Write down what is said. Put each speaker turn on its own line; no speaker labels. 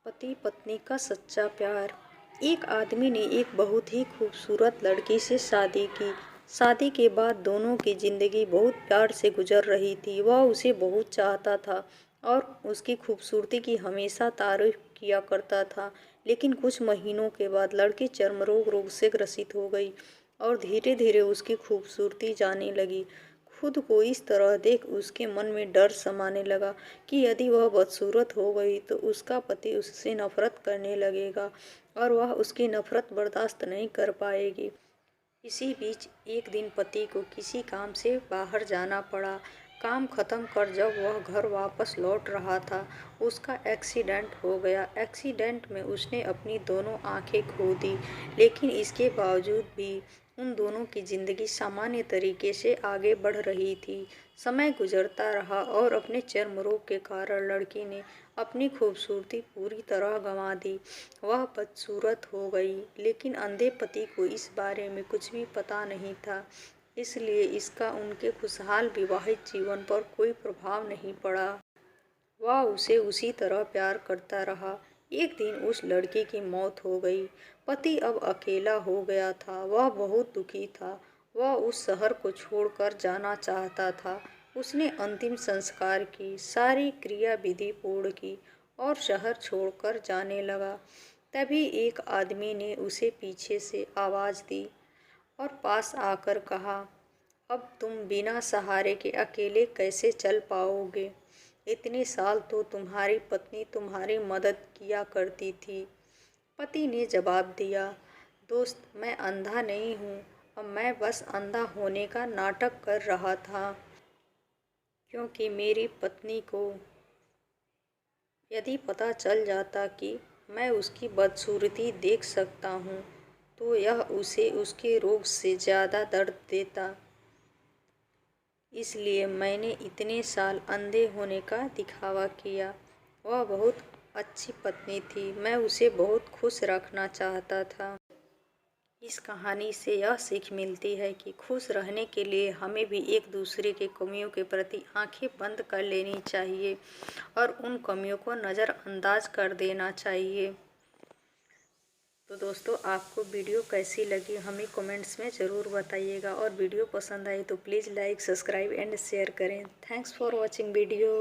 पति पत्नी का सच्चा प्यार। एक आदमी ने एक बहुत ही खूबसूरत लड़की से शादी की। शादी के बाद दोनों की जिंदगी बहुत प्यार से गुजर रही थी। वह उसे बहुत चाहता था और उसकी खूबसूरती की हमेशा तारीफ किया करता था। लेकिन कुछ महीनों के बाद लड़की चर्म रोग से ग्रसित हो गई और धीरे धीरे उसकी खूबसूरती जाने लगी। खुद को इस तरह देख उसके मन में डर समाने लगा कि यदि वह बदसूरत हो गई तो उसका पति उससे नफरत करने लगेगा और वह उसकी नफरत बर्दाश्त नहीं कर पाएगी। इसी बीच एक दिन पति को किसी काम से बाहर जाना पड़ा। काम खत्म कर जब वह घर वापस लौट रहा था, उसका एक्सीडेंट हो गया। एक्सीडेंट में उसने अपनी दोनों आंखें खो दी, लेकिन इसके बावजूद भी उन दोनों की जिंदगी सामान्य तरीके से आगे बढ़ रही थी। समय गुजरता रहा और अपने चर्म रोग के कारण लड़की ने अपनी खूबसूरती पूरी तरह गंवा दी। वह बदसूरत हो गई, लेकिन अंधे पति को इस बारे में कुछ भी पता नहीं था, इसलिए इसका उनके खुशहाल विवाहित जीवन पर कोई प्रभाव नहीं पड़ा। वह उसे उसी तरह प्यार करता रहा। एक दिन उस लड़की की मौत हो गई। पति अब अकेला हो गया था। वह बहुत दुखी था। वह उस शहर को छोड़कर जाना चाहता था। उसने अंतिम संस्कार की, सारी क्रिया विधि पूर्ण की और शहर छोड़कर जाने लगा। तभी एक आदमी ने उसे पीछे से आवाज़ दी और पास आकर कहा, अब तुम बिना सहारे के अकेले कैसे चल पाओगे? इतने साल तो तुम्हारी पत्नी तुम्हारी मदद किया करती थी। पति ने जवाब दिया, दोस्त, मैं अंधा नहीं हूँ। अब मैं बस अंधा होने का नाटक कर रहा था, क्योंकि मेरी पत्नी को यदि पता चल जाता कि मैं उसकी बदसूरती देख सकता हूँ तो यह उसे उसके रोग से ज़्यादा दर्द देता। इसलिए मैंने इतने साल अंधे होने का दिखावा किया। वह बहुत अच्छी पत्नी थी। मैं उसे बहुत खुश रखना चाहता था। इस कहानी से यह सीख मिलती है कि खुश रहने के लिए हमें भी एक दूसरे के कमियों के प्रति आंखें बंद कर लेनी चाहिए और उन कमियों को नज़रअंदाज कर देना चाहिए। तो दोस्तों, आपको वीडियो कैसी लगी हमें कमेंट्स में ज़रूर बताइएगा और वीडियो पसंद आई तो please like, subscribe and share करें। Thanks for watching video.